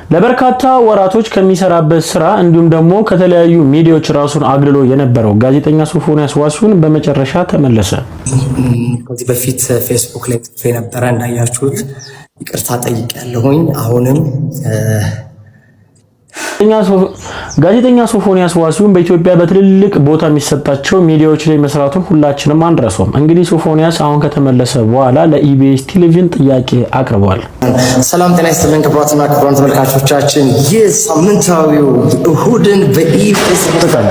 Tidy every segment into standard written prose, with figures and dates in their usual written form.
ለበርካታ ወራቶች ከሚሰራበት ስራ እንዲሁም ደግሞ ከተለያዩ ሚዲያዎች ራሱን አግልሎ የነበረው ጋዜጠኛ ሶፎንያስ ዋሲሁን በመጨረሻ ተመለሰ። ከዚህ በፊት ፌስቡክ ላይ ጽፌ ነበረ እንዳያችሁት ይቅርታ ጠይቄያለሁኝ። አሁንም ጋዜጠኛ ሶፎንያስ ዋሲሁን በኢትዮጵያ በትልልቅ ቦታ የሚሰጣቸው ሚዲያዎች ላይ መስራቱን ሁላችንም አንረሳውም። እንግዲህ ሶፎንያስ አሁን ከተመለሰ በኋላ ለኢቢኤስ ቴሌቪዥን ጥያቄ አቅርቧል። ሰላም ጤና ይስጥልን ክቡራትና ክቡራን ተመልካቾቻችን፣ ይህ ሳምንታዊው እሁድን በኢቢኤስ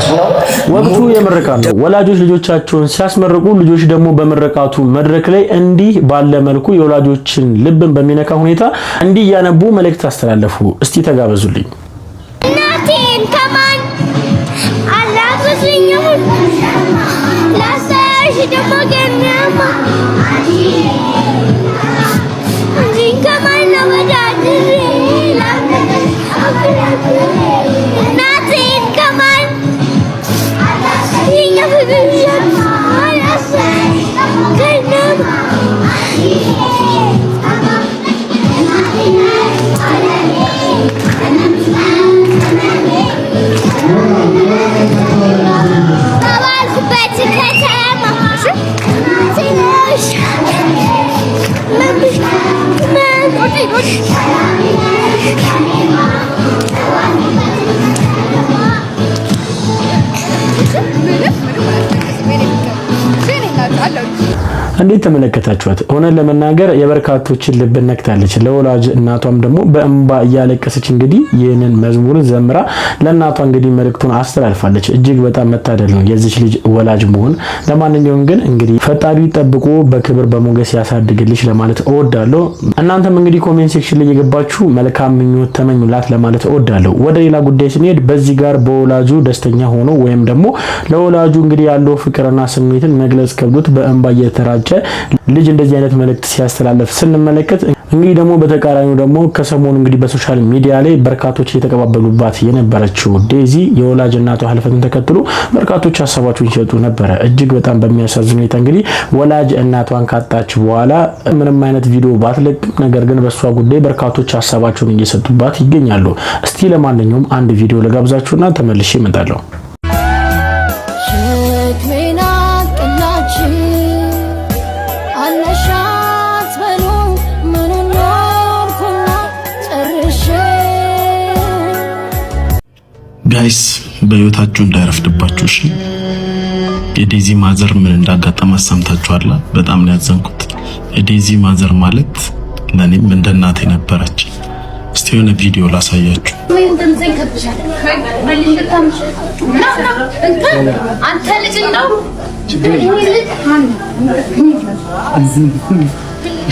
ነው። ወቅቱ የምርቃት ነው። ወላጆች ልጆቻቸውን ሲያስመርቁ፣ ልጆች ደግሞ በምርቃቱ መድረክ ላይ እንዲህ ባለ መልኩ የወላጆችን ልብን በሚነካ ሁኔታ እንዲህ እያነቡ መልእክት አስተላለፉ። እስቲ ተጋበዙልኝ። እንዴት ተመለከታችኋት? ሆነን ለመናገር የበርካቶችን ልብ ነክታለች። ለወላጅ እናቷም ደግሞ በእንባ እያለቀሰች እንግዲህ ይህንን መዝሙር ዘምራ ለእናቷ እንግዲህ መልእክቱን አስተላልፋለች። እጅግ በጣም መታደል ነው የዚች ልጅ ወላጅ መሆን። ለማንኛውም ግን እንግዲህ ፈጣሪ ጠብቆ በክብር በሞገስ ያሳድግልሽ ለማለት እወዳለሁ። እናንተም እንግዲህ ኮሜንት ሴክሽን ላይ የገባችሁ መልካም ምኞት ተመኙላት ለማለት እወዳለሁ። ወደ ሌላ ጉዳይ ስንሄድ በዚህ ጋር በወላጁ ደስተኛ ሆኖ ወይም ደግሞ ለወላጁ እንግዲህ ያለው ፍቅርና ስሜትን መግለጽ ከብዶት በእንባ እየተራጨ ልጅ እንደዚህ አይነት መልእክት ሲያስተላልፍ ስንመለከት እንግዲህ ደግሞ በተቃራኒው ደግሞ ከሰሞኑ እንግዲህ በሶሻል ሚዲያ ላይ በርካቶች እየተቀባበሉባት የነበረችው ዴዚ የወላጅ እናቷ ህልፈትን ተከትሎ በርካቶች ሀሳባቸውን ሲሰጡ ነበረ። እጅግ በጣም በሚያሳዝን ሁኔታ እንግዲህ ወላጅ እናቷን ካጣች በኋላ ምንም አይነት ቪዲዮ ባትለቅም፣ ነገር ግን በሷ ጉዳይ በርካቶች ሀሳባቸውን እየሰጡባት ይገኛሉ። እስቲ ለማንኛውም አንድ ቪዲዮ ለጋብዛችሁና ተመልሼ እመጣለሁ። ጋይስ በህይወታችሁ እንዳይረፍድባችሁ እሺ። የዴዚ ማዘር ምን እንዳጋጠማት ሰምታችኋል? በጣም ነው ያዘንኩት። የዴዚ ማዘር ማለት ለኔም እንደ እናቴ ነበረች። እስቲ የሆነ ቪዲዮ ላሳያችሁ።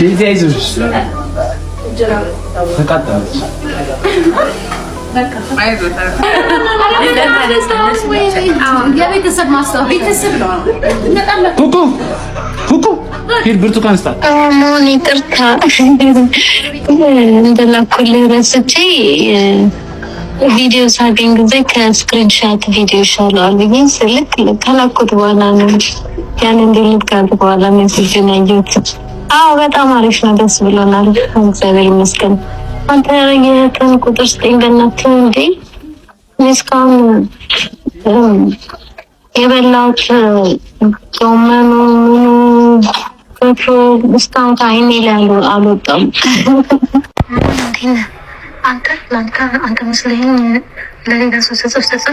ዴዚ አይዞሽ ተቃጠለች። ብርቱካን ስታ ይቅርታ እንደላኩልህ ረስቼ ቪዲዮ ሳገኝ ጊዜ ከስክሪንሻት ቪዲዮ ይሻለዋል ብዬ ስልክ ከላኩት በኋላ ነው ያንን ዲሊት ካርድ በኋላ ሜሴጅን ያየሁት። አዎ በጣም አሪፍ ነው፣ ደስ ብሎናል። እግዚአብሔር ይመስገን። አንተ የቀን ቁጥር ስጠኝ በእናትህ እንዴ። እስካሁን የበላሁት ጎመኑ እስካሁን ከዓይኔ ላይ አልወጣም። አንተ መስለኝ ለሌላ ሰው ተጽፍ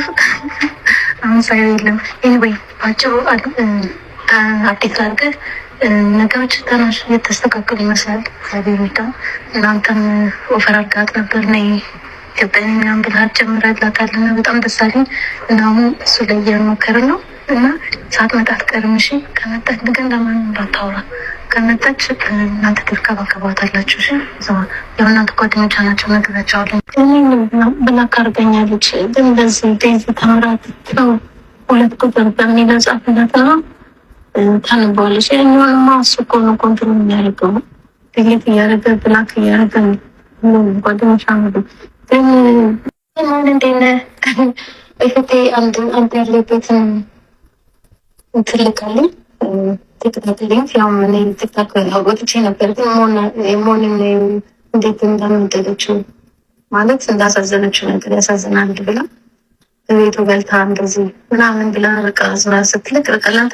አሁን ሳይሆን የለም። ኤኒዌይ ባጭሩ አፕዴት አድርገህ ነገሮች ትንሽ የተስተካከሉ ይመስላል። ከቤሩታ እናንተም ኦፈር አድርጋት ነበር ነይ ኢትዮጵያ ምናምን ብለህ ጀምረህላታልና በጣም ደስ አለኝ። እና አሁን እሱ ላይ እየሞከርን ነው እና ሳትመጣ አትቀርም። እሺ ከመጣች ግን ለማንም እንዳታወራ። ከመጣች እናንተ ትከባከባታላችሁ። እሺ የእናንተ ጓደኞቿ ናቸው ነገራቸዋለሁ። ብላክ አድርገኛለች ግን በዚህ ዴዚ ተምራት ነው 2 ቁጥር በሚለው ጻፍላት ነው ታነባለች። ያኛውንማ እሱ እኮ ነው ኮንትሮል የሚያደርገው ድሌት እያደረገ ብላክ እያደረገ ነው ጓደኞቿ ነው። ግን ምን እንደነ እህቴ አንድ ያለበትን ትልካለኝ ተከታተለኝ። ያው ምን ቲክቶክ ወጥቼ ነበር ግን ሞን እንዴት እንዳመጣችው ማለት እንዳሳዘነች ነገር ያሳዝናል ብላ ቤቱ ገልታ እንደዚህ ምናምን ብላ በቃ ዙራ ስትልቅ በቀላል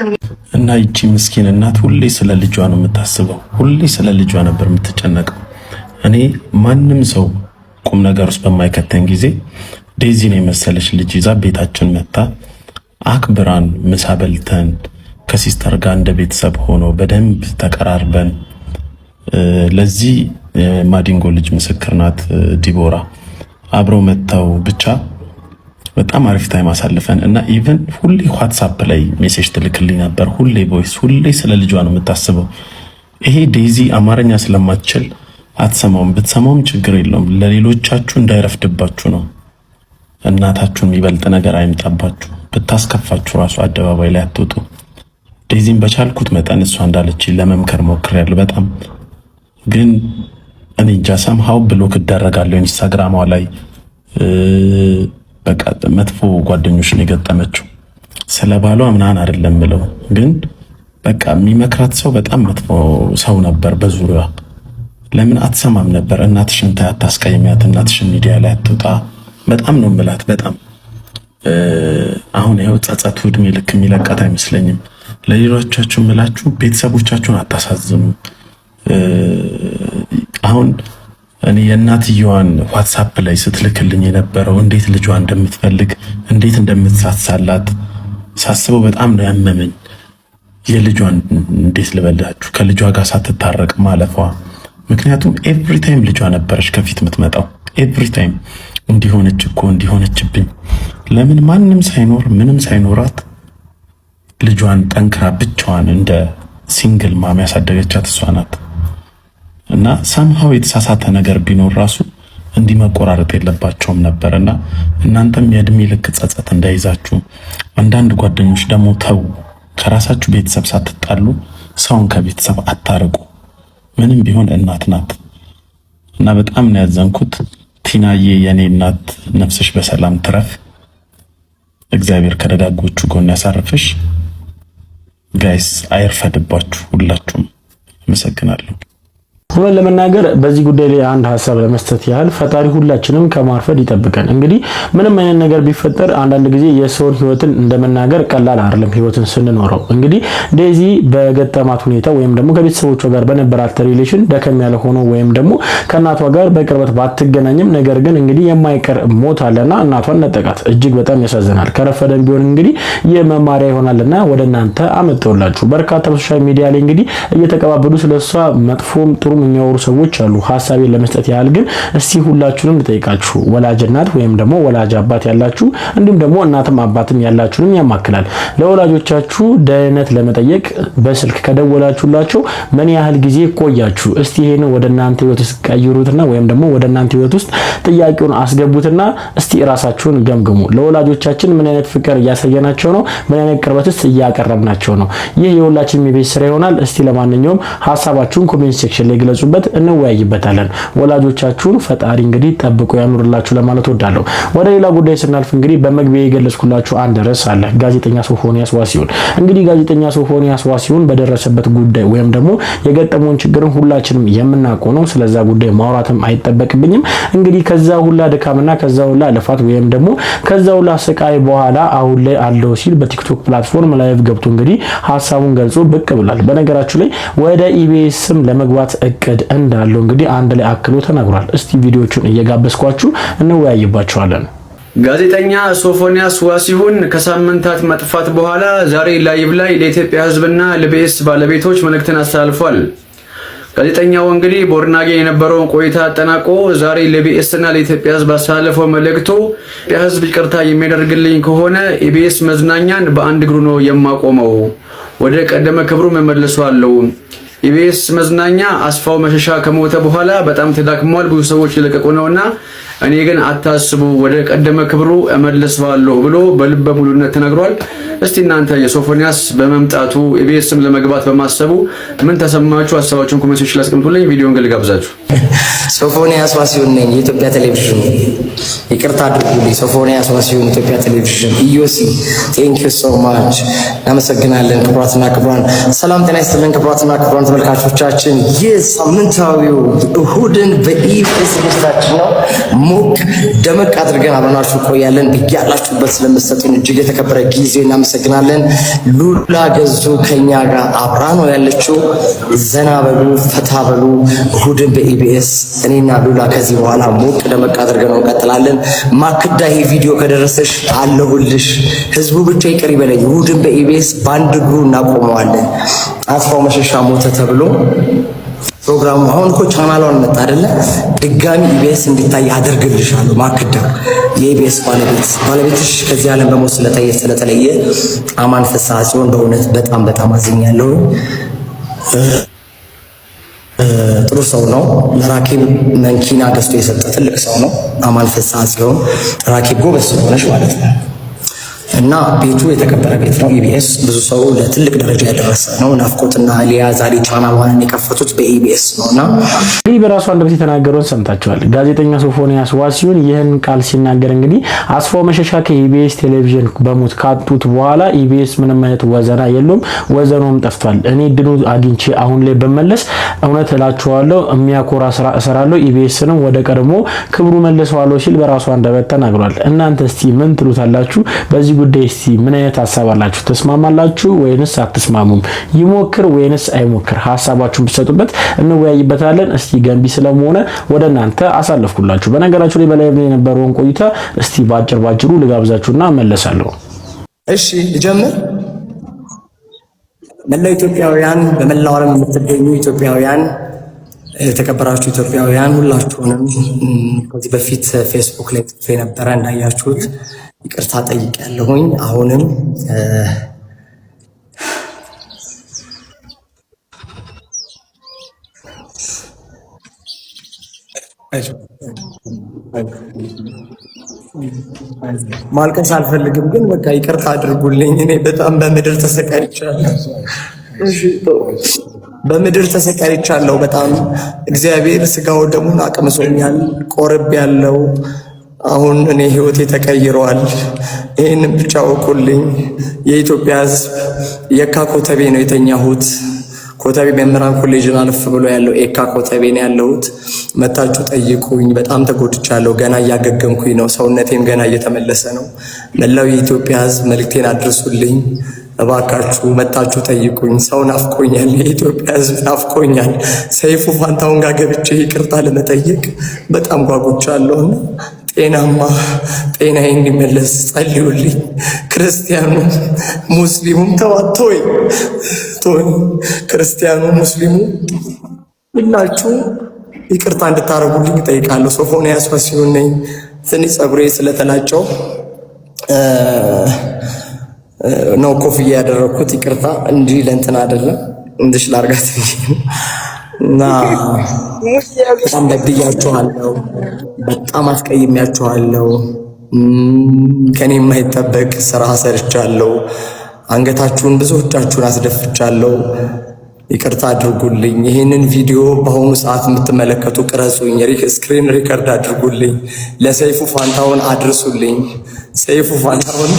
እና ይቺ ምስኪን እናት ሁሌ ስለ ልጇ ነው የምታስበው። ሁሌ ስለ ልጇ ነበር የምትጨነቀው። እኔ ማንም ሰው ቁም ነገር ውስጥ በማይከተን ጊዜ ዴዚን የመሰለች ልጅ ይዛ ቤታችን መጣ አክብራን ምሳ በልተን ከሲስተር ጋር እንደ ቤተሰብ ሆኖ በደንብ ተቀራርበን ለዚህ ማዲንጎ ልጅ ምስክር ናት ዲቦራ አብረው መተው ብቻ በጣም አሪፍ ታይም አሳልፈን እና ኢቭን ሁሌ ዋትስአፕ ላይ ሜሴጅ ትልክልኝ ነበር። ሁሌ ቮይስ፣ ሁሌ ስለ ልጇ ነው የምታስበው። ይሄ ዴዚ አማርኛ ስለማትችል አትሰማውም። ብትሰማውም ችግር የለውም። ለሌሎቻችሁ እንዳይረፍድባችሁ ነው። እናታችሁን የሚበልጥ ነገር አይምጣባችሁ። ብታስከፋችሁ ራሱ አደባባይ ላይ አትወጡ። ዴዚን በቻልኩት መጠን እሷ እንዳለች ለመምከር ሞክሬያለሁ። በጣም ግን እኔ እንጃ ሰምሃው ብሎክ እደረጋለሁ ኢንስታግራሟ ላይ በቃ መጥፎ ጓደኞች ነው የገጠመችው። ስለባሏ ምናምን አይደለም ብለው ግን በቃ የሚመክራት ሰው በጣም መጥፎ ሰው ነበር በዙሪያዋ። ለምን አትሰማም ነበር? እናትሽን አታስቀይሚያት፣ እናትሽን ሚዲያ ላይ አትውጣ። በጣም ነው የምላት። በጣም አሁን ይኸው ጸጸቱ እድሜ ልክ የሚለቀት አይመስለኝም። ለሌሎቻችሁ የምላችሁ ቤተሰቦቻችሁን አታሳዝኑ። አሁን እኔ የእናትየዋን ዋትስአፕ ላይ ስትልክልኝ የነበረው እንዴት ልጇ እንደምትፈልግ እንዴት እንደምትሳሳላት ሳስበው በጣም ነው ያመመኝ። የልጇን እንዴት ልበላችሁ ከልጇ ጋር ሳትታረቅ ማለፏ። ምክንያቱም ኤቭሪ ታይም ልጇ ነበረች ከፊት የምትመጣው። ኤቭሪ ታይም እንዲሆነች እኮ እንዲሆነችብኝ። ለምን ማንም ሳይኖር ምንም ሳይኖራት ልጇን ጠንክራ ብቻዋን እንደ ሲንግል ማም ያሳደገቻት እሷ ናት። እና ሰምሃው የተሳሳተ ነገር ቢኖር ራሱ እንዲህ መቆራረጥ የለባቸውም ነበርና እናንተም የእድሜ ልክ ጸጸት እንዳይዛችሁ። አንዳንድ ጓደኞች ደግሞ ተው፣ ከራሳችሁ ቤተሰብ ሳትጣሉ ሰውን ከቤተሰብ አታርቁ። ምንም ቢሆን እናት ናት። እና በጣም ነው ያዘንኩት። ቲናዬ የኔ እናት ነፍስሽ በሰላም ትረፍ። እግዚአብሔር ከደጋጎቹ ጎን ያሳርፍሽ። ጋይስ አይርፈድባችሁ ሁላችሁም። አመሰግናለሁ። ሁሉን ለመናገር በዚህ ጉዳይ ላይ አንድ ሐሳብ ለመስጠት ያህል ፈጣሪ ሁላችንም ከማርፈድ ይጠብቀን። እንግዲህ ምንም አይነት ነገር ቢፈጠር አንዳንድ ጊዜ የሰውን ህይወትን እንደመናገር ቀላል አይደለም። ህይወትን ስንኖረው እንግዲህ ዴዚ በገጠማት ሁኔታ ወይም ደግሞ ከቤተሰቦቿ ጋር በነበራት ሪሌሽን ደከም ያለ ሆኖ ወይም ደግሞ ከእናቷ ጋር በቅርበት ባትገናኝም ነገር ግን እንግዲህ የማይቀር ሞት አለና እናቷን ነጠቃት። እጅግ በጣም ያሳዝናል። ከረፈደን ቢሆን እንግዲህ የመማሪያ ይሆናልና ወደ እናንተ አመጣውላችሁ። በርካታ በሶሻል ሚዲያ ላይ እንግዲህ እየተቀባበሉ ስለሷ መጥፎም ጥሩ የሚያወሩ ሰዎች አሉ። ሐሳቤን ለመስጠት ያህል ግን እስቲ ሁላችሁንም ልጠይቃችሁ። ወላጅ እናት ወይም ደግሞ ወላጅ አባት ያላችሁ እንዲሁም ደግሞ እናትም አባትም ያላችሁንም ያማክላል። ለወላጆቻችሁ ደህንነት ለመጠየቅ በስልክ ከደወላችሁላቸው ምን ያህል ጊዜ ቆያችሁ? እስቲ ይሄን ወደ እናንተ ህይወት ውስጥ ቀይሩትና ወይም ደግሞ ወደ እናንተ ህይወት ውስጥ ጥያቄውን አስገቡትና እስቲ ራሳችሁን ገምግሙ። ለወላጆቻችን ምን አይነት ፍቅር እያሳየናቸው ነው? ምን አይነት ቅርበትስ እያቀረብናቸው ነው? ይህ የሁላችንም የቤት ስራ ይሆናል። እስቲ ለማንኛውም ሐሳባችሁን ኮሜንት ሴክሽን ላይ ገለጹበት፣ እንወያይበታለን። ወላጆቻችሁን ፈጣሪ እንግዲህ ጠብቆ ያኑርላችሁ ለማለት ወዳለሁ። ወደ ሌላ ጉዳይ ስናልፍ እንግዲህ በመግቢያ የገለጽኩላችሁ አንድ ርዕስ አለ። ጋዜጠኛ ሶፎንያስ ዋሲሁን እንግዲህ ጋዜጠኛ ሶፎንያስ ዋሲሁን በደረሰበት ጉዳይ ወይም ደግሞ የገጠመውን ችግርን ሁላችንም የምናውቀው ነው። ስለዛ ጉዳይ ማውራትም አይጠበቅብኝም። እንግዲህ ከዛ ሁላ ድካምና ከዛ ሁላ ልፋት ወይም ደግሞ ከዛ ሁላ ስቃይ በኋላ አሁን ላይ አለው ሲል በቲክቶክ ፕላትፎርም ላይቭ ገብቶ እንግዲህ ሐሳቡን ገልጾ ብቅ ብሏል። በነገራችሁ ላይ ወደ ኢቢኤስም ለመግባት እቅድ እንዳለው እንግዲህ አንድ ላይ አክሎ ተናግሯል። እስቲ ቪዲዮቹን እየጋበዝኳችሁ እንወያይባቸዋለን። ጋዜጠኛ ሶፎንያስ ዋሲሁን ከሳምንታት መጥፋት በኋላ ዛሬ ላይቭ ላይ ለኢትዮጵያ ሕዝብና ለኢቢኤስ ባለቤቶች መልእክትን አስተላልፏል። ጋዜጠኛው እንግዲህ ቦርናጌ የነበረውን ቆይታ አጠናቆ ዛሬ ለኢቢኤስና ለኢትዮጵያ ሕዝብ አስተላልፈው መልእክቱ የኢትዮጵያ ሕዝብ ይቅርታ የሚያደርግልኝ ከሆነ ኢቢኤስ መዝናኛን በአንድ እግሩ ነው የማቆመው፣ ወደ ቀደመ ክብሩ እመልሰዋለሁ። ኢቢኤስ መዝናኛ አስፋው መሸሻ ከሞተ በኋላ በጣም ተዳክሟል፣ ብዙ ሰዎች የለቀቁ ነውና እኔ ግን አታስቡ፣ ወደ ቀደመ ክብሩ እመልሰዋለሁ ብሎ በልበ ሙሉነት ተናግሯል። እስቲ እናንተ የሶፎንያስ በመምጣቱ ኢቢኤስም ለመግባት በማሰቡ ምን ተሰማችሁ? ሀሳባችሁን ኮሜንቶች ላይ አስቀምጡልኝ። ቪዲዮን ልጋብዛችሁ። ሶፎንያስ ዋሲሁን ነኝ፣ የኢትዮጵያ ቴሌቪዥን ይቅርታ አድርጉልኝ። ሶፎንያስ ዋሲሁን ኢትዮጵያ ቴሌቪዥን ኢዮሲ ቴንክ ዩ ሶ ማች እናመሰግናለን። ክቡራትና ክቡራን ሰላም ጤና ይስጥልን። ክቡራትና ክቡራን ተመልካቾቻችን ይህ ሳምንታዊው እሁድን በኢቢኤስ ዝግጅታችን ነው። ሞቅ ደመቅ አድርገን አብረናችሁ ቆያለን። ብያላችሁበት ስለምትሰጡን እጅግ የተከበረ ጊዜ እናመሰግናለን። ሉላ ገዙ ከኛ ጋር አብራ ነው ያለችው። ዘና በሉ ፈታ በሉ። እሁድን በኢቢኤስ እኔና ሉላ ከዚህ በኋላ ሞቅ ደመቅ አድርገን እንቀጥላለን። ማክዳ ይሄ ቪዲዮ ከደረሰሽ አለሁልሽ። ህዝቡ ብቻ ይቅር ይበለኝ። እሁድን በኢቢኤስ በአንድ እግሩ እናቆመዋለን። አስፋው መሸሻ ሞተ ተብሎ ፕሮግራሙ አሁን እኮ ቻናሏን መጣ አይደለ? ድጋሚ ኢቢኤስ እንዲታይ አደርግልሻለሁ። ማክዳ የኢቢኤስ ባለቤትሽ ከዚህ ዓለም በሞት ስለተለየ አማን ፍስሐ ሲሆን በእውነት በጣም አዝኛለሁ። ጥሩ ሰው ነው። ለራኬብ መኪና ገዝቶ የሰጠ ትልቅ ሰው ነው። አማን ፍስሐ ሲሆን ራኬብ ጎበዝ ሆነሽ ማለት ነው። እና ቤቱ የተከበረ ቤት ነው። ኢቢኤስ ብዙ ሰው ለትልቅ ደረጃ ያደረሰ ነው። ናፍቆትና ሊያ ዛሬ ቻናሏን የከፈቱት በኢቢኤስ ነውና እንግዲህ በራሱ አንደበት የተናገረውን ሰምታችኋል። ጋዜጠኛ ሶፎንያስ ዋሲሁን ይህን ቃል ሲናገር እንግዲህ አስፋው መሸሻ ከኢቢኤስ ቴሌቪዥን በሞት ካጡት በኋላ ኢቢኤስ ምንም አይነት ወዘና የለውም፣ ወዘኖም ጠፍቷል። እኔ ድሉ አግኝቼ አሁን ላይ በመለስ እውነት እላችኋለሁ የሚያኮራ ስራ እሰራለሁ፣ ኢቢኤስንም ወደ ቀድሞ ክብሩ መልሰዋለሁ ሲል በራሱ አንደበት ተናግሯል። እናንተ እስቲ ምን ትሉታላችሁ? በዚህ ጉዳይ እስቲ ምን አይነት ሐሳብ አላችሁ? ተስማማላችሁ ወይንስ አትስማሙም? ይሞክር ወይንስ አይሞክር? ሐሳባችሁን ብትሰጡበት እንወያይበታለን። እስቲ ገንቢ ስለሆነ ወደ እናንተ አሳልፍኩላችሁ። በነገራችሁ ላይ በላይ የነበረውን ቆይታ እስቲ ባጭሩ ልጋብዛችሁና መለሳለሁ። እሺ ልጀምር። መላው ኢትዮጵያውያን፣ በመላው ዓለም የምትገኙ ኢትዮጵያውያን፣ የተከበራችሁ ኢትዮጵያውያን ሁላችሁንም ከዚህ በፊት ፌስቡክ ላይ ጽፌ ነበረ እንዳያችሁት ይቅርታ ጠይቄያለሁኝ። አሁንም ማልቀስ አልፈልግም፣ ግን በቃ ይቅርታ አድርጉልኝ። እኔ በጣም በምድር ተሰቃይቻለሁ። በምድር ተሰቃይቻለሁ በጣም። እግዚአብሔር ስጋው ደሙን አቅምሶኛል። ቆርብ ያለው አሁን እኔ ህይወቴ ተቀይሯል። ይሄንን ብቻ ወቁልኝ። የኢትዮጵያ ሕዝብ የካ ኮተቤ ነው የተኛሁት። ኮተቤ መምህራን ኮሌጅን አልፍ ብሎ ያለው ኤካ ኮተቤ ነው ያለሁት። መታችሁ ጠይቁኝ። በጣም ተጎድቻለሁ። ገና እያገገምኩኝ ነው። ሰውነቴም ገና እየተመለሰ ነው። መላው የኢትዮጵያ ሕዝብ መልእክቴን አድርሱልኝ እባካችሁ። መታችሁ ጠይቁኝ። ሰው ናፍቆኛል። የኢትዮጵያ ሕዝብ ናፍቆኛል። ሰይፉ ፋንታውን ጋር ገብቼ ይቅርታ ለመጠየቅ በጣም ጓጉቻለሁና ጤናዬ እንዲመለስ ጸልዩልኝ። ክርስቲያኑ ሙስሊሙም ተዋቶይ ክርስቲያኑ ሙስሊሙ ሁላችሁ ይቅርታ እንድታረጉልኝ እጠይቃለሁ። ሶፎንያስ ዋሲሁን ነኝ። ትንሽ ጸጉሬ ስለተላጨው ነው ኮፍያ ያደረኩት። ይቅርታ እንጂ ለእንትን አይደለም፣ እንድሽ ላርጋት እና በጣም በድያችኋለሁ፣ በጣም አስቀይሜያችኋለሁ። ከኔ የማይጠበቅ ስራ ሰርቻለሁ። አንገታችሁን ብዙዎቻችሁን አስደፍቻለሁ። ይቅርታ አድርጉልኝ። ይህንን ቪዲዮ በአሁኑ ሰዓት የምትመለከቱ ቅረጹኝ፣ ስክሪን ሪከርድ አድርጉልኝ፣ ለሰይፉ ፋንታውን አድርሱልኝ። ሰይፉ ፋንታውን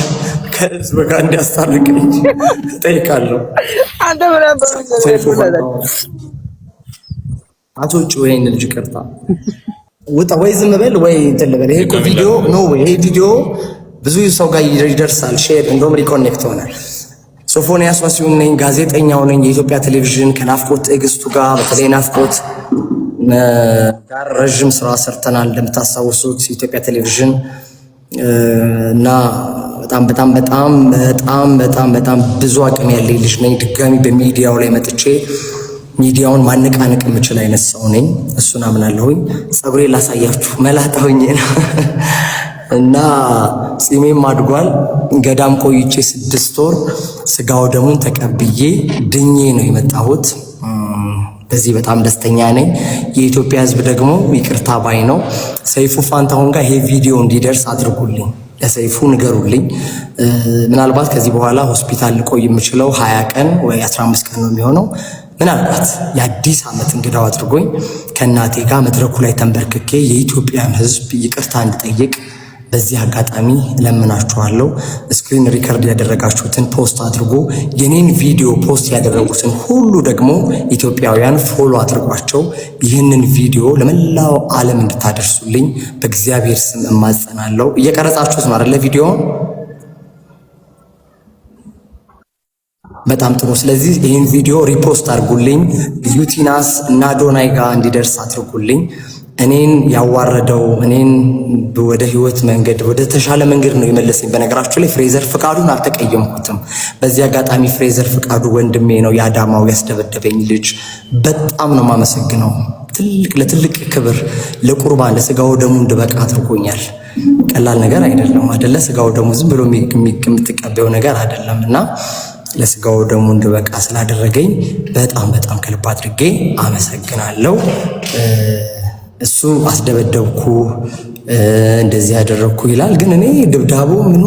ከህዝብ ጋር እንዲያስታርቀኝ እጠይቃለሁ። ሰይፉ ፋንታውን አቶች ወይን ልጅ ቅርታ ውጣ ወይ ዝም በል ወይ እንትን ልበል። ይሄ ቪዲዮ ነው ወይ ይሄ ቪዲዮ ብዙ ሰው ጋር ይደርሳል። ሼር እንደውም ሪኮኔክት ሆናል። ሶፎንያስ ዋሲሁን ነኝ፣ ጋዜጠኛው ነኝ። የኢትዮጵያ ቴሌቪዥን ከናፍቆት ትዕግስቱ ጋር በተለይ ናፍቆት ጋር ረጅም ስራ ሰርተናል እንደምታስታውሱት የኢትዮጵያ ቴሌቪዥን እና በጣም ብዙ አቅም ያለኝ ልጅ ነኝ። ድጋሚ በሚዲያው ላይ መጥቼ ሚዲያውን ማነቃነቅ የምችል አይነት ሰው ነኝ። እሱን አምናለሁኝ። ጸጉሬ ላሳያችሁ መላጣውኝ ነው እና ጺሜም አድጓል። ገዳም ቆይቼ 6 ወር ስጋው ደሙን ተቀብዬ ድኜ ነው የመጣሁት። በዚህ በጣም ደስተኛ ነኝ። የኢትዮጵያ ሕዝብ ደግሞ ይቅርታ ባይ ነው። ሰይፉ ፋንታሁን ጋር ይሄ ቪዲዮ እንዲደርስ አድርጉልኝ። ለሰይፉ ንገሩልኝ። ምናልባት ከዚህ በኋላ ሆስፒታል ልቆይ የምችለው 20 ቀን ወይ 15 ቀን ነው የሚሆነው። ምናልባት የአዲስ ዓመት እንግዳው አድርጎኝ ከእናቴ ጋር መድረኩ ላይ ተንበርክኬ የኢትዮጵያን ሕዝብ ይቅርታ እንድጠይቅ በዚህ አጋጣሚ ለምናችኋለሁ ስክሪን ሪከርድ ያደረጋችሁትን ፖስት አድርጎ የኔን ቪዲዮ ፖስት ያደረጉትን ሁሉ ደግሞ ኢትዮጵያውያን ፎሎ አድርጓቸው። ይህንን ቪዲዮ ለመላው ዓለም እንድታደርሱልኝ በእግዚአብሔር ስም እማጸናለሁ። እየቀረጻችሁት ነው አይደል? ቪዲዮ በጣም ጥሩ። ስለዚህ ይህን ቪዲዮ ሪፖስት አድርጉልኝ፣ ዩቲናስ እና ዶናይ ጋር እንዲደርስ አድርጉልኝ። እኔን ያዋረደው እኔን ወደ ህይወት መንገድ ወደ ተሻለ መንገድ ነው የመለሰኝ። በነገራችሁ ላይ ፍሬዘር ፍቃዱን አልተቀየምኩትም። በዚህ አጋጣሚ ፍሬዘር ፍቃዱ ወንድሜ ነው፣ የአዳማው ያስደበደበኝ ልጅ። በጣም ነው የማመሰግነው። ለትልቅ ክብር ለቁርባን ለስጋው ደሙ እንድበቃ አድርጎኛል። ቀላል ነገር አይደለም አይደለ? ስጋው ደሙ ዝም ብሎ የምትቀበለው ነገር አይደለም እና ለስጋው ደሙ እንድበቃ ስላደረገኝ በጣም ከልብ አድርጌ አመሰግናለሁ። እሱ አስደበደብኩ እንደዚህ ያደረኩ ይላል፣ ግን እኔ ድብዳቡ ምኑ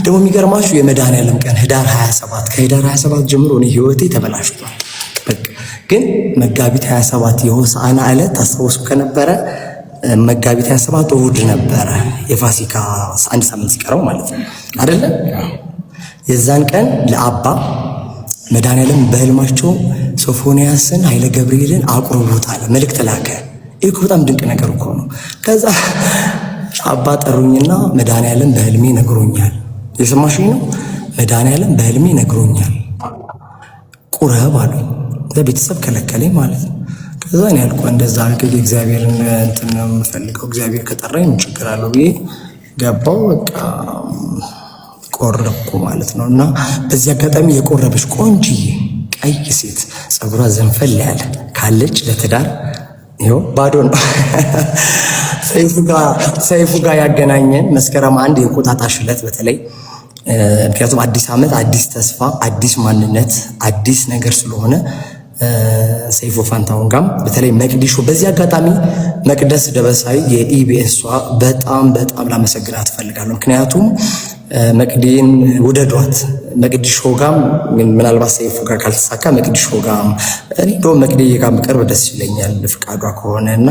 ደግሞ የሚገርማችሁ የመድኃኔዓለም ቀን ህዳር 27 ከህዳር 27 ጀምሮ እኔ ህይወቴ ተበላሽቷል። ግን መጋቢት 27 የሆሳዕና ዕለት ታስታውሱ ከነበረ መጋቢት 27 እሑድ ነበረ፣ የፋሲካ አንድ ሳምንት ሲቀረው ማለት ነው አይደለ? የዛን ቀን ለአባ መድኃኔዓለም በህልማቸው ሶፎንያስን ኃይለ ገብርኤልን አቁርቡት አለ፣ መልእክት ላከ። ይህ በጣም ድንቅ ነገር እኮ ነው። ከዛ አባ ጠሩኝና መድኃኔዓለም በህልሜ ነግሮኛል። የሰማሽኝ ነው? መድኃኔዓለም በህልሜ ነግሮኛል ቁረብ አሉኝ። ለቤተሰብ ከለከለኝ ማለት ነው። ከዛ እኔ ያልኩ እንደዛ አልከኝ፣ እግዚአብሔርን እንትን ነው የምፈልገው፣ እግዚአብሔር ከጠራኝ ምን ችግር አለው ብዬ ገባው። በቃ ቆረብኩ ማለት ነው። እና በዚህ አጋጣሚ የቆረበች ቆንጅዬ ቀይ ሴት ጸጉሯ ዘንፈል ያለ ካለች ለትዳር ይኸው ባዶ ነው። ሰይፉ ጋር ያገናኘን መስከረም 1 የእንቁጣጣሽ ዕለት በተለይ ምክንያቱም አዲስ ዓመት፣ አዲስ ተስፋ፣ አዲስ ማንነት፣ አዲስ ነገር ስለሆነ ሰይፉ ፋንታሁን ጋም በተለይ መቅዲሾ፣ በዚህ አጋጣሚ መቅደስ ደበሳይ የኢቢኤሷ በጣም ላመሰግናት እፈልጋለሁ። ምክንያቱም መቅዲን ውደዷት። መቅዲሾ ጋም ምናልባት ሰይፉ ጋር ካልተሳካ መቅዲሾ ጋም እኔ እንደውም መቅዲ ጋም ቅርብ ደስ ይለኛል ፍቃዷ ከሆነና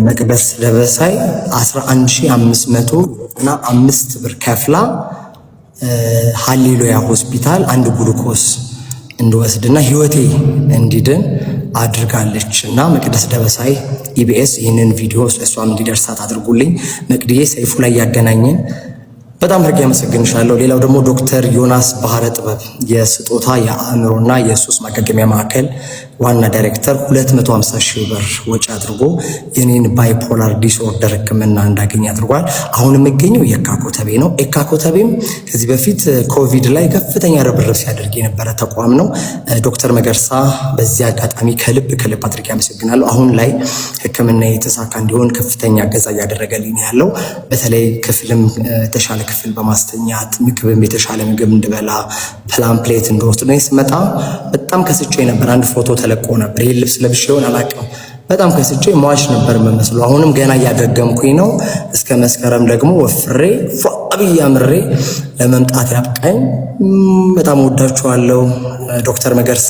መቅደስ ደበሳይ 11500 እና 5 ብር ከፍላ ሃሌሉያ ሆስፒታል አንድ ግሉኮስ እንድወስድና ህይወቴ እንዲድን አድርጋለች። እና መቅደስ ደበሳይ ኢቢኤስ ይህንን ቪዲዮ እሷም እንዲደርሳት አድርጉልኝ። መቅዲዬ ሰይፉ ላይ ያገናኘን በጣም አድርጌ አመሰግንሻለሁ። ሌላው ደግሞ ዶክተር ዮናስ ባህረ ጥበብ የስጦታ የአእምሮና የሱስ ማገገሚያ ማዕከል ዋና ዳይሬክተር 250,000 ብር ወጪ አድርጎ የኔን ባይፖላር ዲስኦርደር ሕክምና እንዳገኝ አድርጓል። አሁን የምገኘው የካ ኮተቤ ነው። የካ ኮተቤም ከዚህ በፊት ኮቪድ ላይ ከፍተኛ ርብርብ ሲያደርግ የነበረ ተቋም ነው። ዶክተር መገርሳ በዚህ አጋጣሚ ከልብ አድርጌ አመሰግናለሁ። አሁን ላይ ሕክምና የተሳካ እንዲሆን ከፍተኛ እገዛ እያደረገልኝ ያለው በተለይ ክፍልም የተሻለ ክፍል በማስተኛት ምግብም የተሻለ ምግብ እንድበላ ፕላን ፕሌት እንደወስድ ነው። ስመጣ በጣም ከስጬ ነበር። አንድ ፎቶ ተለቆ ነበር። ይሄ ልብስ ለብሼ ይሆን አላውቅም። በጣም ከስጬ ሟች ነበር የምመስለው። አሁንም ገና እያገገምኩኝ ነው። እስከ መስከረም ደግሞ ወፍሬ ፏብዬ አምሬ ለመምጣት ያብቃኝ። በጣም ወዳችኋለሁ። ዶክተር መገርሳ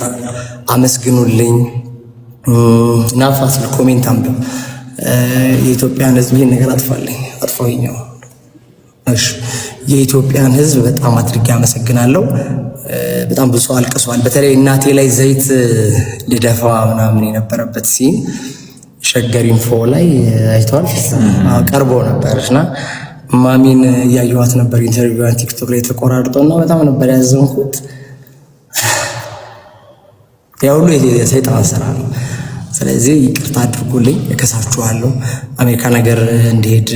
አመስግኑልኝ። ናፋስ ኮሜንት አንብብ። የኢትዮጵያን ሕዝብ ይሄን ነገር አጥፋውኛው። እሺ የኢትዮጵያን ሕዝብ በጣም አድርጌ አመሰግናለሁ። በጣም ብዙ ሰው አልቅሷል። በተለይ እናቴ ላይ ዘይት ልደፋ ምናምን የነበረበት ሲን ሸገር ኢንፎ ላይ አይተዋል፣ ቀርቦ ነበርና ማሚን እያየኋት ነበር ኢንተርቪዋን ቲክቶክ ላይ ተቆራርጦና በጣም ነበር ያዘንኩት። ያው ሁሉ የሰይጣን ስራ ነው። ስለዚህ ይቅርታ አድርጉልኝ፣ እከሳችኋለሁ። አሜሪካ ነገር እንዲሄድ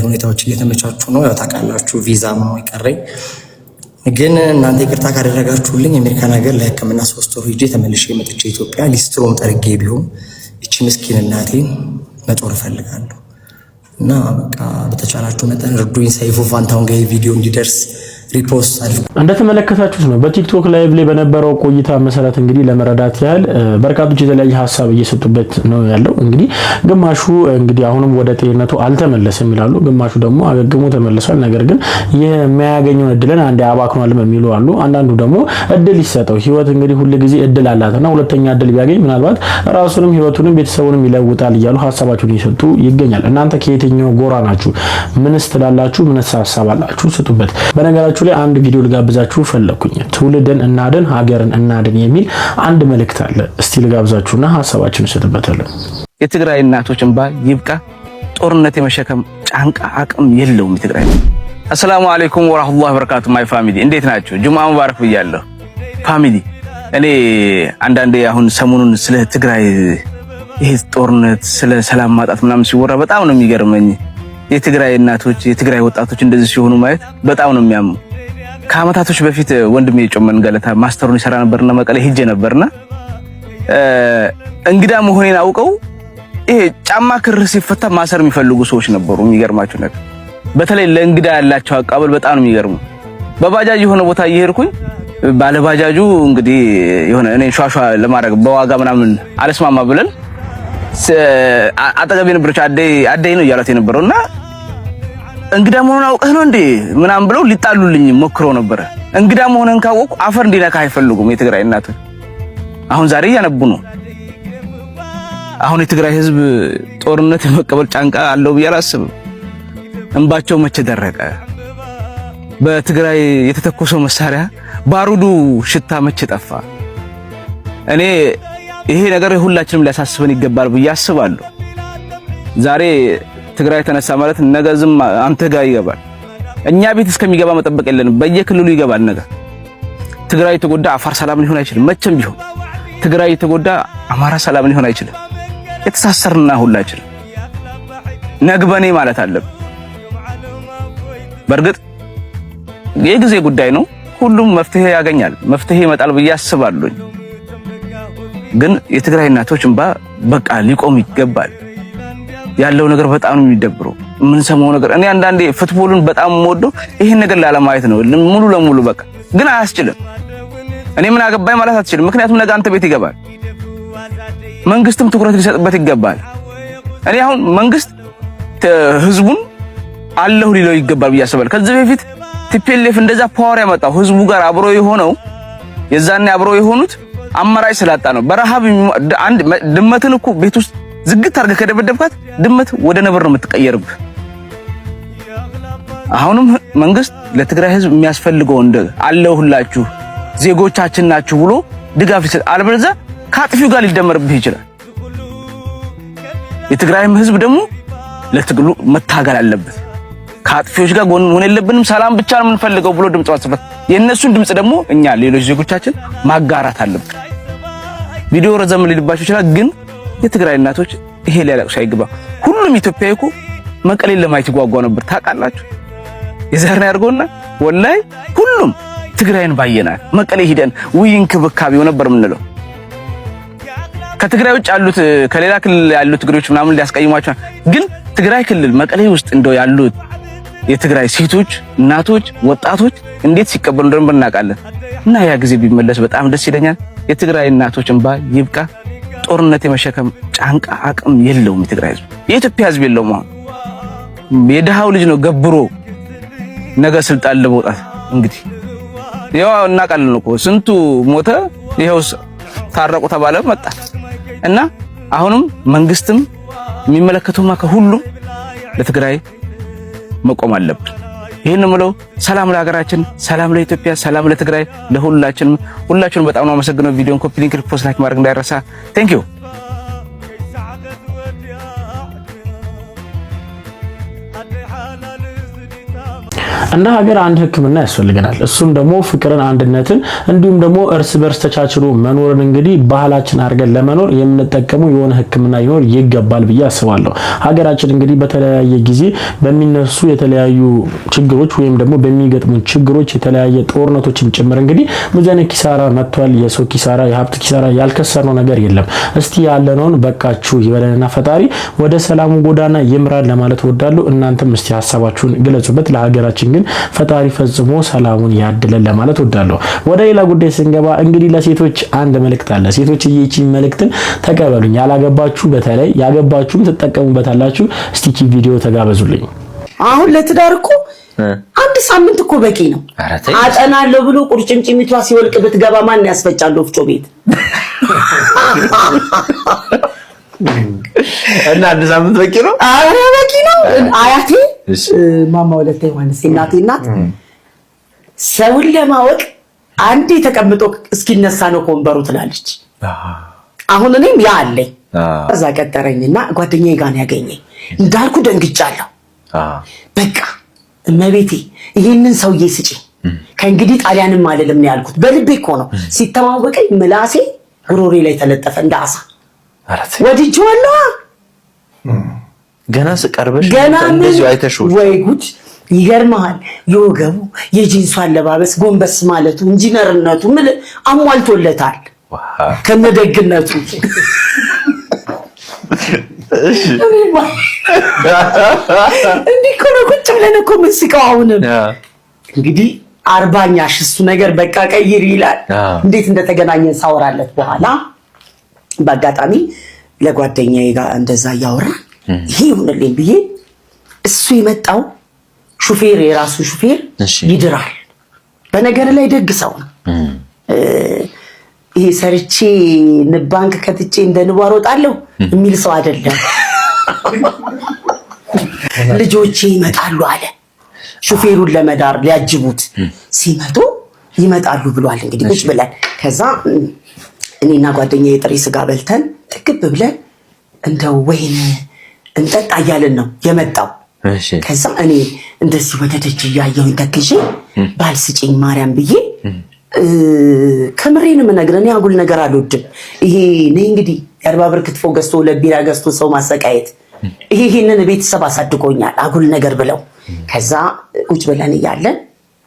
ሁኔታዎች እየተመቻቹ ነው። ያው ታውቃላችሁ ቪዛ ነው የቀረኝ። ግን እናንተ ይቅርታ ካደረጋችሁልኝ አሜሪካ ነገር ለሕክምና 3 ወር ሄጄ ተመልሼ መጥቼ ኢትዮጵያ ሊስትሮም ጠርጌ ቢሆን እቺ ምስኪን እናቴን መጦር እፈልጋለሁ። እና በቃ በተቻላችሁ መጠን እርዱኝ። ሰይፉ ፋንታሁን ጋር ቪዲዮ እንዲደርስ ሪፖስት አድርጉ። እንደተመለከታችሁት ነው በቲክቶክ ላይቭ ላይ በነበረው ቆይታ መሰረት እንግዲህ ለመረዳት ያህል በርካቶች የተለያየ ሀሳብ እየሰጡበት ነው ያለው። እንግዲህ ግማሹ እንግዲህ አሁንም ወደ ጤንነቱ አልተመለሰም ይላሉ፣ ግማሹ ደግሞ አገግሞ ተመልሷል፣ ነገር ግን የሚያገኘውን እድልን አንዴ አባክኗል የሚሉ አሉ። አንዳንዱ ደግሞ እድል ይሰጠው፣ ህይወት እንግዲህ ሁሉ ጊዜ እድል አላትና ሁለተኛ እድል ቢያገኝ ምናልባት ራሱንም ህይወቱንም ቤተሰቡንም ይለውጣል እያሉ ሀሳባቸውን እየሰጡ ይገኛል። እናንተ ከየትኛው ጎራ ናችሁ? ምንስ ትላላችሁ? ምንስ ሀሳብ አላችሁ? ስጡበት። በነገራችሁ ላይ አንድ ቪዲዮ ልጋብዛችሁ ፈለኩኝ። ትውልድን እናድን ሀገርን እናድን የሚል አንድ መልእክት አለ። እስቲ ልጋብዛችሁና ሀሳባችሁን ስጡበታለን። የትግራይ እናቶች እንባ ይብቃ። ጦርነት የመሸከም ጫንቃ አቅም የለውም የትግራይ። አሰላሙ አለይኩም ወራህመቱላሂ ወበረካቱ። ማይ ፋሚሊ እንዴት ናችሁ? ጁምአ ሙባረክ ብያለሁ ፋሚሊ። እኔ አንዳንዴ አሁን ሰሞኑን ስለ ትግራይ ይሄ ጦርነት ስለ ሰላም ማጣት ምናምን ሲወራ በጣም ነው የሚገርመኝ። የትግራይ እናቶች የትግራይ ወጣቶች እንደዚህ ሲሆኑ ማየት በጣም ነው የሚያሙ። ከአመታቶች በፊት ወንድሜ ጮመን ገለታ ማስተሩን ይሰራ ነበርና መቀሌ ሄጄ ነበርና እንግዳ መሆኔን አውቀው ይሄ ጫማ ክር ሲፈታ ማሰር የሚፈልጉ ሰዎች ነበሩ። የሚገርማችሁ ነገር በተለይ ለእንግዳ ያላቸው አቀባበል በጣም ነው የሚገርሙ። በባጃጅ የሆነ ቦታ እየሄድኩኝ ባለባጃጁ እንግዲህ የሆነ እኔ ሿሿ ለማድረግ በዋጋ ምናምን አለስማማ ብለን አጠገቤ ነበረች አደይ ነው እያላት የነበረውና እንግዳ መሆኑን አውቀህ ነው እንዴ ምናምን ብለው ሊጣሉልኝ ሞክረው ነበር። እንግዳ መሆኑን ካወቁ አፈር እንዲነካ አይፈልጉም የትግራይ እናቶች። አሁን ዛሬ ያነቡ ነው። አሁን የትግራይ ህዝብ ጦርነት መቀበል ጫንቃ አለው ብዬ አላስብም። እንባቸው መቼ ደረቀ? በትግራይ የተተኮሰው መሳሪያ ባሩዱ ሽታ መቼ ጠፋ? እኔ ይሄ ነገር ሁላችንም ሊያሳስበን ይገባል ብዬ አስባለሁ። ዛሬ ትግራይ ተነሳ ማለት ነገ ዝም አንተ ጋር ይገባል። እኛ ቤት እስከሚገባ መጠበቅ የለንም። በየክልሉ ይገባል ነገ። ትግራይ የተጎዳ አፋር ሰላም ሊሆን አይችልም መቼም ቢሆን። ትግራይ የተጎዳ አማራ ሰላም ሊሆን አይችልም። የተሳሰርና ሁላችን ነግበኔ ማለት አለብን። በእርግጥ የጊዜ ጉዳይ ነው። ሁሉም መፍትሄ ያገኛል፣ መፍትሄ ይመጣል ብዬ አስባለሁ። ግን የትግራይ እናቶች እንባ በቃ ሊቆም ይገባል። ያለው ነገር በጣም ነው የሚደብረው። ምን ሰማው ነገር እኔ አንዳንዴ ፉትቦልን በጣም የምወደው ይሄን ነገር ላለማየት ነው ሙሉ ለሙሉ በቃ። ግን አያስችልም። እኔ ምን አገባኝ ማለት አትችልም። ምክንያቱም ነገ አንተ ቤት ይገባል። መንግስትም ትኩረት ሊሰጥበት ይገባል። እኔ አሁን መንግስት ህዝቡን አለሁ ሊለው ይገባል ብዬ አስባለሁ። ከዚህ በፊት ቲፒኤልኤፍ እንደዛ ፓወር ያመጣው ህዝቡ ጋር አብሮ የሆነው የዛኔ አብሮ የሆኑት አማራጭ ስላጣ ነው። በረሃብ አንድ ድመትን እኮ ቤት ውስጥ ዝግት አድርገህ ከደበደብካት ድመት ወደ ነብር ነው የምትቀየርብህ። አሁንም መንግስት ለትግራይ ህዝብ የሚያስፈልገው እንደ አለሁላችሁ ዜጎቻችን ናችሁ ብሎ ድጋፍ ይሰጥ። አለበለዚያ ከአጥፊው ጋር ሊደመርብህ ይችላል። የትግራይም ህዝብ ደግሞ ለትግሉ መታገል አለበት። ከአጥፊዎች ጋር ጎን ሆነ የለብንም፣ ሰላም ብቻ ነው የምንፈልገው ብሎ ድምጽ ማሰበት። የነሱን ድምጽ ደግሞ እኛ ሌሎች ዜጎቻችን ማጋራት አለብን። ቪዲዮ ረዘም ሊልባችሁ ይችላል፣ ግን የትግራይ እናቶች ይሄ ሊያለቅሱ አይገባም። ሁሉም ኢትዮጵያዊ እኮ መቀሌን ለማየት ይጓጓ ነበር ታውቃላችሁ። የዛሬ ያርጎና ወላይ ሁሉም ትግራይን ባየናል መቀሌ ሄደን እንክብካቤው ነበር የምንለው። ከትግራይ ውጭ ያሉት ከሌላ ክልል ያሉት ትግሬዎች ምናምን ሊያስቀይሟቸው፣ ግን ትግራይ ክልል መቀሌ ውስጥ እንደው ያሉት የትግራይ ሴቶች፣ እናቶች፣ ወጣቶች እንዴት ሲቀበሉ እንደነበር እናውቃለን። እና ያ ጊዜ ቢመለስ በጣም ደስ ይለኛል። የትግራይ እናቶች እንባ ይብቃ። ጦርነት የመሸከም ጫንቃ አቅም የለውም የትግራይ ህዝብ፣ የኢትዮጵያ ህዝብ የለውም። አሁን የድሃው ልጅ ነው ገብሮ ነገ ስልጣን ለመውጣት። እንግዲህ ያው እናውቃለን እኮ ስንቱ ሞተ፣ ይሄው ታረቁ ተባለ መጣ። እና አሁንም መንግስትም የሚመለከተውማ ከሁሉም ለትግራይ መቆም አለብን። ይሄን ምለው ሰላም ለሀገራችን፣ ሰላም ለኢትዮጵያ፣ ሰላም ለትግራይ፣ ሁላችሁንም በጣም ነው አመሰግነው። ቪዲዮን ኮፒ ሊንክ ፖስት ላይክ ማድረግ እንዳይረሳ። ቴንክ ዩ። እንደ ሀገር አንድ ህክምና ያስፈልገናል። እሱም ደግሞ ፍቅርን፣ አንድነትን እንዲሁም ደግሞ እርስ በርስ ተቻችሎ መኖርን እንግዲህ ባህላችን አድርገን ለመኖር የምንጠቀመው የሆነ ህክምና ይኖር ይገባል ብዬ አስባለሁ። ሀገራችን እንግዲህ በተለያየ ጊዜ በሚነሱ የተለያዩ ችግሮች ወይም ደግሞ በሚገጥሙ ችግሮች የተለያየ ጦርነቶችን ጭምር እንግዲህ ብዙ አይነት ኪሳራ መጥቷል። የሰው ኪሳራ፣ የሀብት ኪሳራ፣ ያልከሰርነው ነገር የለም። እስቲ ያለነውን በቃችሁ ይበለንና ፈጣሪ ወደ ሰላሙ ጎዳና ይምራል ለማለት እወዳለሁ። እናንተም እስቲ ሀሳባችሁን ግለጹበት። ለሀገራችን ግን ፈጣሪ ፈጽሞ ሰላሙን ያድለን ለማለት ወዳለሁ። ወደ ሌላ ጉዳይ ስንገባ እንግዲህ ለሴቶች አንድ መልእክት አለ። ሴቶች እቺን መልእክትን ተቀበሉኝ። ያላገባችሁ በተለይ ያገባችሁም ትጠቀሙበታላችሁ። እስቲ ኪ ቪዲዮ ተጋበዙልኝ። አሁን ለትዳር እኮ አንድ ሳምንት እኮ በቂ ነው። አጠናለሁ ብሎ ቁርጭምጭሚቷ ሲወልቅ ብትገባ ማን ያስፈጫል ወፍጮ ቤት? እና አንድ ሳምንት በቂ ነው። አረ በቂ ነው። አያቴ ማማ ወለተ ዮሐንስ እናቴ እናት ሰውን ለማወቅ አንዴ ተቀምጦ እስኪነሳ ነው ኮንበሩ ትላለች። አሁን እኔም ያ አለኝ። እዛ ቀጠረኝና ጓደኛዬ ጋር ነው ያገኘኝ። እንዳልኩ ደንግጫለሁ። በቃ እመቤቴ ይሄንን ሰውዬ ስጪ ከእንግዲህ ጣሊያንም አይደለም ነው ያልኩት። በልቤ እኮ ነው። ሲተዋወቀኝ ምላሴ ጉሮሬ ላይ ተለጠፈ እንዳሳ። ወድጄዋለሁ። ገና ስቀርበሽ እንደዚህ አይተሽው ወይ ጉድ! ይገርምሃል። የወገቡ የጂንሱ አለባበስ ጎንበስ ማለቱ ኢንጂነርነቱ ምን አሟልቶለታል ከነደግነቱ። እንዲህ እኮ ነው ቁጭ ብለን እኮ የምንስቀው። አሁንም እንግዲህ 40ኛሽ እሱ ነገር በቃ ቀይር ይላል። እንዴት እንደተገናኘን ሳወራለት በኋላ በአጋጣሚ ለጓደኛዬ ጋር እንደዛ እያወራ ይሄ ይሁንልኝ ብዬ እሱ የመጣው ሹፌር የራሱ ሹፌር ይድራል። በነገር ላይ ደግ ሰው ነው። ይሄ ሰርቼ ንባንክ ከትቼ እንደ ንብ አሮጣለሁ የሚል ሰው አይደለም። ልጆቼ ይመጣሉ አለ ሹፌሩን ለመዳር ሊያጅቡት ሲመጡ ይመጣሉ ብሏል። እንግዲህ ቁጭ ብለን ከዛ እኔና ጓደኛዬ ጥሬ ስጋ በልተን ጥግብ ብለን እንደው ወይን እንጠጣ እያልን ነው የመጣው። ከዛ እኔ እንደዚህ ወደ ደጅ እያየሁኝ ተክዤ ባልስጭኝ ማርያም ብዬ ከምሬን የምነግርህ እኔ አጉል ነገር አልወድም። ይሄ ነይ እንግዲህ የአርባ ብር ክትፎ ገዝቶ ለቢራ ገዝቶ ሰው ማሰቃየት ይሄንን ቤተሰብ አሳድጎኛል አጉል ነገር ብለው። ከዛ ቁጭ ብለን እያለን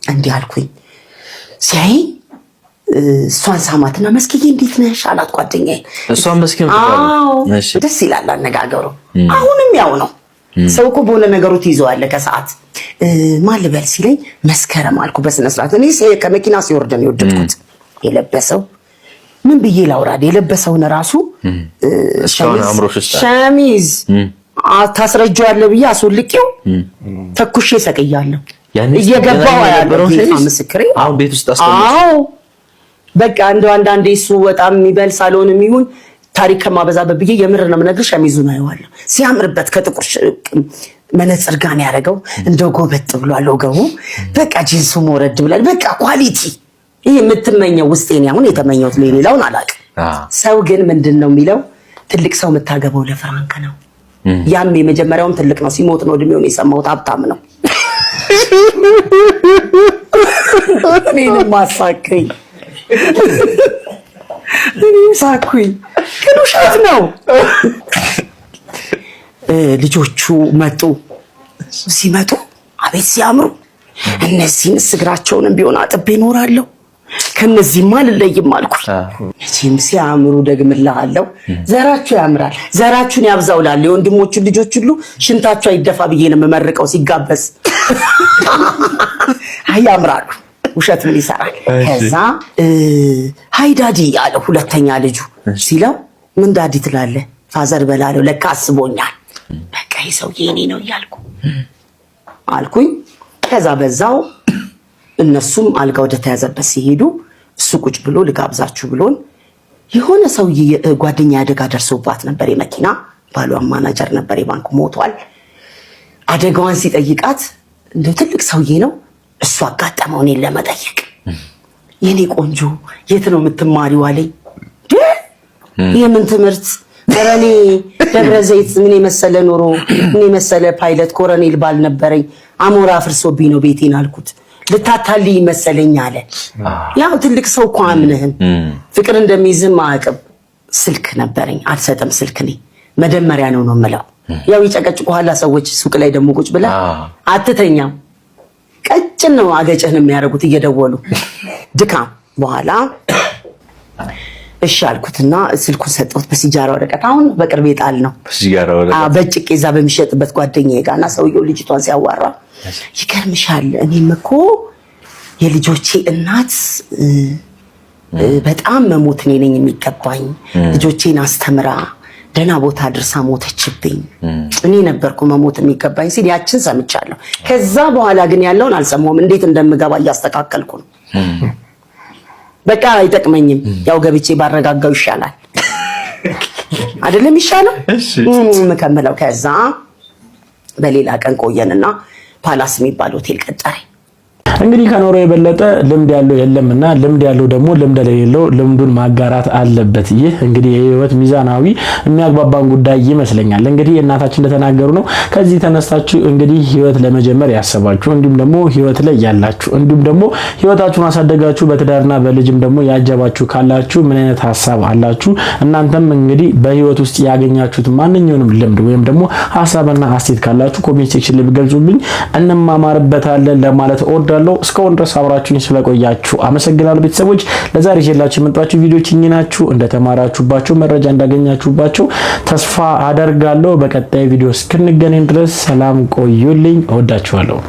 እንዲህ አልኩኝ። ሲያይ እሷን ሳማትና መስኪዬ እንዴት ነሽ አላት ጓደኛዬ። እሷን መስኪ ነው። ደስ ይላል አነጋገሩ። አሁንም ያው ነው። ሰው እኮ በሆነ ነገሩ ትይዘዋለህ ከሰዓት። ማን ልበል ሲለኝ መስከረም አልኩ በስነ ስርዓት። እኔ ከመኪና ሲወርድ ነው የወደድኩት። የለበሰው ምን ብዬ ላውራድ? የለበሰውን ራሱ ሸሚዝ ታስረጃለህ ብዬ አስወልቄው ተኩሼ ሰቅያለሁ። እየገባው ያለው ምስክሬ አሁን ቤት ውስጥ አስቀምጬ በቃ እንደው አንዳንዴ እሱ በጣም የሚበል ሳልሆንም ይሁን ታሪክ ከማበዛበት ብዬ የምር ነው የምነግርሽ። ሸሚዙን አየዋለሁ ሲያምርበት ከጥቁር መነጽር ጋር ነው ያደረገው። እንደው ጎበጥ ብሏል ወገቡ። በቃ ጂንሱ ወረድ ብሏል። በቃ ኳሊቲ። ይሄ የምትመኘው ውስጤን አሁን የተመኘሁት ሌላውን አላውቅም። ሰው ግን ምንድነው የሚለው ትልቅ ሰው የምታገባው ለፍራንክ ነው። ያም የመጀመሪያውም ትልቅ ነው። ሲሞት ነው እድሜውን የሰማሁት። ሀብታም ነው። እኔንም ማሳከኝ እኔም ሳኩኝ። ግን ውሸት ነው። ልጆቹ መጡ። ሲመጡ አቤት ሲያምሩ! እነዚህን እግራቸውንም ቢሆን አጥቤ እኖራለሁ ከነዚህማ አልለይም አልኩኝ። መቼም ሲያምሩ ደግምልሃለሁ። ዘራችሁ ያምራል፣ ዘራችሁን ያብዛውላል። የወንድሞቹን ልጆች ሁሉ ሽንታችሁ አይደፋ ብዬ ነው የምመርቀው ሲጋበዝ። ያምራሉ። ውሸት ምን ይሰራል? ከዛ ሃይ ዳዲ አለ ሁለተኛ ልጁ ሲለው ምን ዳዲ ትላለህ? ፋዘር በላለው ለካ አስቦኛል። በቃ ይሄ ሰውዬ እኔ ነው እያልኩ አልኩኝ። ከዛ በዛው እነሱም አልጋ ወደ ተያዘበት ሲሄዱ እሱ ቁጭ ብሎ ልጋብዛችሁ ብሎን የሆነ ሰውዬ ጓደኛ አደጋ ደርሶባት ነበር። የመኪና ባሏን ማናጀር ነበር፣ የባንኩ ሞቷል። አደጋዋን ሲጠይቃት እንደው ትልቅ ሰውዬ ነው እሱ አጋጠመው እኔን ለመጠየቅ። የኔ ቆንጆ የት ነው የምትማሪው አለኝ። የምን ትምህርት? ኧረ እኔ ደብረ ዘይት ምን የመሰለ ኑሮ ምን የመሰለ ፓይለት ኮሎኔል ባል ነበረኝ። አሞራ አፍርሶብኝ ነው ቤቴን አልኩት። ልታታልይ መሰለኝ አለ። ያው ትልቅ ሰው እኮ አምነህም ፍቅር እንደሚይዝም አያውቅም። ስልክ ነበረኝ አልሰጥም ስልክ እኔ መደመሪያ ነው የምለው። ያው ይጨቀጭቁ ኋላ ሰዎች ሱቅ ላይ ደግሞ ቁጭ ብለህ አትተኛም። ቀጭን ነው አገጭህን የሚያደርጉት እየደወሉ ድካም። በኋላ እሺ አልኩትና ስልኩን ሰጠሁት በሲጃራ ወረቀት። አሁን በቅርብ ጣል ነው በሲጃራ ወረቀት በጭቄ እዛ በሚሸጥበት ጓደኛዬ ጋርና ሰውየው ልጅቷን ሲያዋራ ይገርምሻል እኔም እኮ የልጆቼ እናት በጣም መሞት እኔ ነኝ የሚገባኝ ልጆቼን አስተምራ ደና ቦታ አድርሳ ሞተችብኝ እኔ ነበርኩ መሞት የሚገባኝ ሲል ያችን ሰምቻለሁ። ከዛ በኋላ ግን ያለውን አልሰማሁም። እንዴት እንደምገባ እያስተካከልኩ ነው። በቃ አይጠቅመኝም። ያው ገብቼ ባረጋጋው ይሻላል አይደለም ይሻላል ምከመለው። ከዛ በሌላ ቀን ቆየንና ፓላስ የሚባል ሆቴል ቀጠረኝ። እንግዲህ ከኖሮ የበለጠ ልምድ ያለው የለምና ልምድ ያለው ደግሞ ልምድ ለሌለው ልምዱን ማጋራት አለበት። ይህ እንግዲህ የህይወት ሚዛናዊ የሚያግባባን ጉዳይ ይመስለኛል። እንግዲህ እናታችን እንደተናገሩ ነው ከዚህ ተነስታችሁ እንግዲህ ህይወት ለመጀመር ያሰባችሁ እንዲሁም ደግሞ ህይወት ላይ ያላችሁ እንዲሁም ደግሞ ህይወታችሁን አሳደጋችሁ በትዳርና በልጅም ደግሞ ያጀባችሁ ካላችሁ ምን አይነት ሐሳብ አላችሁ? እናንተም እንግዲህ በህይወት ውስጥ ያገኛችሁት ማንኛውንም ልምድ ወይም ደግሞ ሐሳብና አስተያየት ካላችሁ ኮሜንት ሴክሽን ላይ ቢገልጹልኝ እንማማርበታለን ለማለት እወዳለሁ። እስካሁን ድረስ አብራችሁኝ ስለቆያችሁ አመሰግናለሁ። ቤተሰቦች ለዛሬ ይዤላችሁ የመጣችሁ ቪዲዮዎች ናችሁ። እንደተማራችሁባቸው መረጃ እንዳገኛችሁባቸው ተስፋ አደርጋለሁ። በቀጣይ ቪዲዮ እስክንገናኝ ድረስ ሰላም ቆዩልኝ። እወዳችኋለሁ።